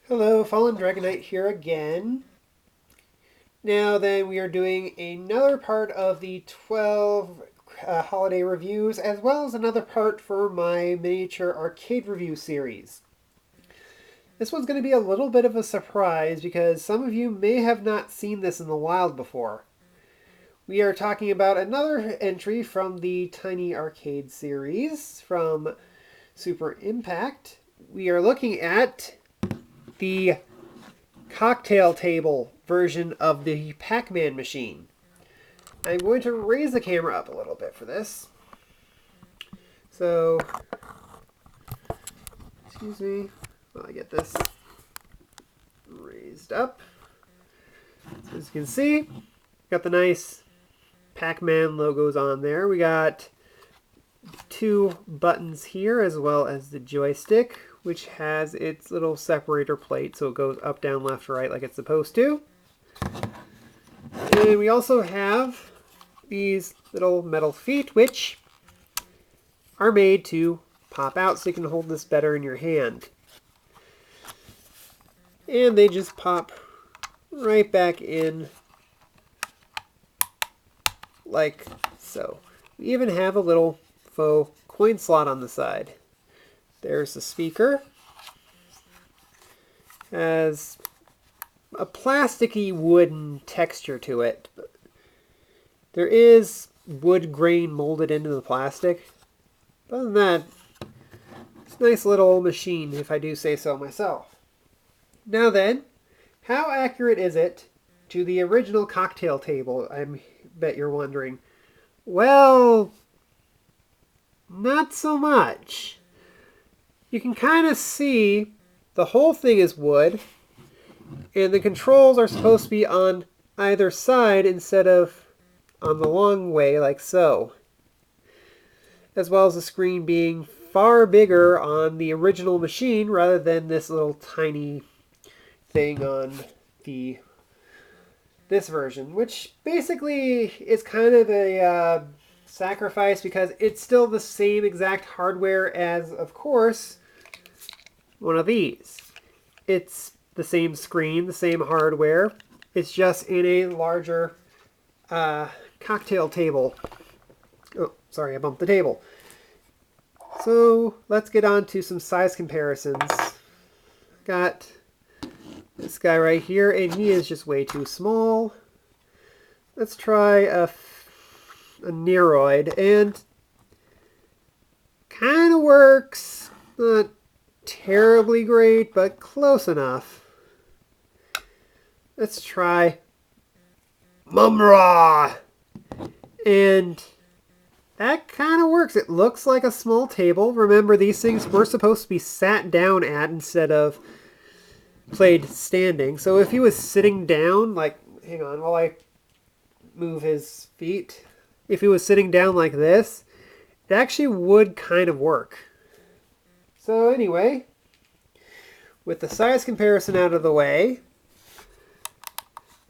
Hello, Fallen Dragonite here again. Now then, we are doing another part of the 12 holiday reviews, as well as another part for my miniature arcade review series. This one's going to be a little bit of a surprise because some of you may have not seen this in the wild before. We are talking about another entry from the Tiny Arcade series from Super Impact. We are looking at the cocktail table version of the Pac-Man machine. I'm going to raise the camera up a little bit for this. So, excuse me, while I get this raised up. So as you can see, got the nice Pac-Man logos on there. We got two buttons here as well as the joystick, which has its little separator plate, so it goes up, down, left, right like it's supposed to. And we also have these little metal feet, which are made to pop out so you can hold this better in your hand. And they just pop right back in like so. We even have a little faux coin slot on the side. There's the speaker. Has a plasticky wooden texture to it. There is wood grain molded into the plastic. Other than that, it's a nice little machine, if I do say so myself. Now then, how accurate is it to the original cocktail table? I bet you're wondering. Well, not so much. You can kind of see the whole thing is wood, and the controls are supposed to be on either side instead of on the long way like so. As well as the screen being far bigger on the original machine rather than this little tiny thing on this version, which basically is kind of a sacrifice because it's still the same exact hardware as, of course, one of these. It's the same screen, the same hardware. It's just in a larger cocktail table. Oh, sorry, I bumped the table. So let's get on to some size comparisons. Got this guy right here, and he is just way too small. Let's try a Neroid, and kind of works. Not terribly great, but close enough. Let's try Mumra, and that kind of works. It looks like a small table. Remember, these things were supposed to be sat down at instead of played standing. So if he was sitting down, like, hang on while I move his feet. If he was sitting down like this, it actually would kind of work. So anyway, with the size comparison out of the way,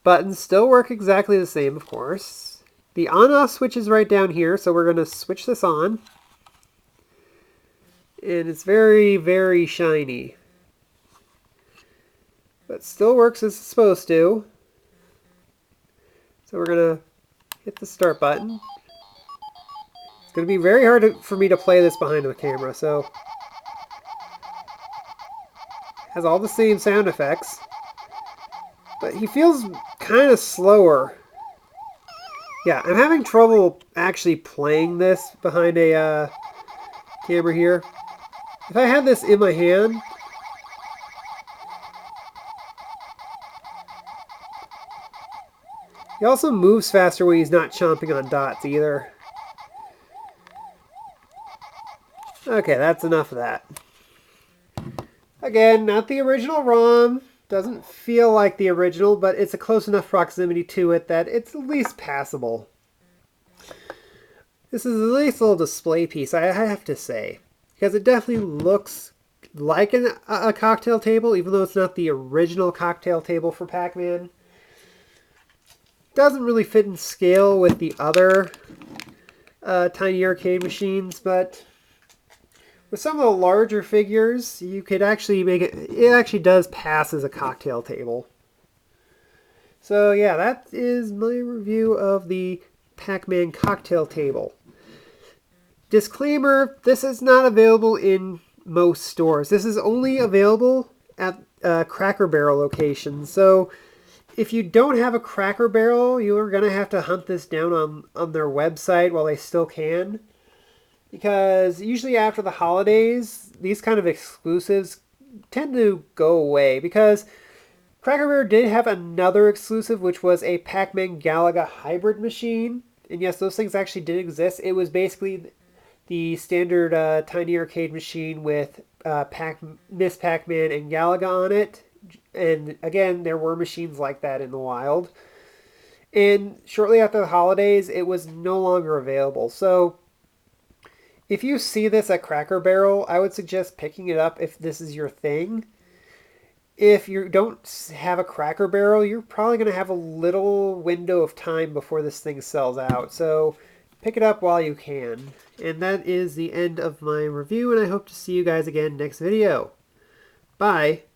buttons still work exactly the same, of course. The on-off switch is right down here, so we're going to switch this on. And it's very, very shiny. But still works as it's supposed to. So we're going to hit the start button. It's going to be very hard for me to play this behind the camera, so has all the same sound effects. But he feels kind of slower. Yeah, I'm having trouble actually playing this behind a camera here. If I had this in my hand, he also moves faster when he's not chomping on dots either. Okay, that's enough of that. Again, not the original ROM. Doesn't feel like the original, but it's a close enough proximity to it that it's at least passable. This is a nice little display piece, I have to say. Because it definitely looks like a cocktail table, even though it's not the original cocktail table for Pac-Man. Doesn't really fit in scale with the other Tiny Arcade machines, but With some of the larger figures, you could actually make it, it actually does pass as a cocktail table. So yeah, that is my review of the Pac-Man cocktail table. Disclaimer, this is not available in most stores. This is only available at Cracker Barrel locations. So if you don't have a Cracker Barrel, you are going to have to hunt this down on their website while they still can. Because usually after the holidays, these kind of exclusives tend to go away. Because Cracker Barrel did have another exclusive, which was a Pac-Man Galaga hybrid machine. And yes, those things actually did exist. It was basically the standard tiny arcade machine with Miss Pac-Man and Galaga on it. And again, there were machines like that in the wild. And shortly after the holidays, it was no longer available. So if you see this at Cracker Barrel, I would suggest picking it up if this is your thing. If you don't have a Cracker Barrel, you're probably going to have a little window of time before this thing sells out. So pick it up while you can. And that is the end of my review, and I hope to see you guys again next video. Bye!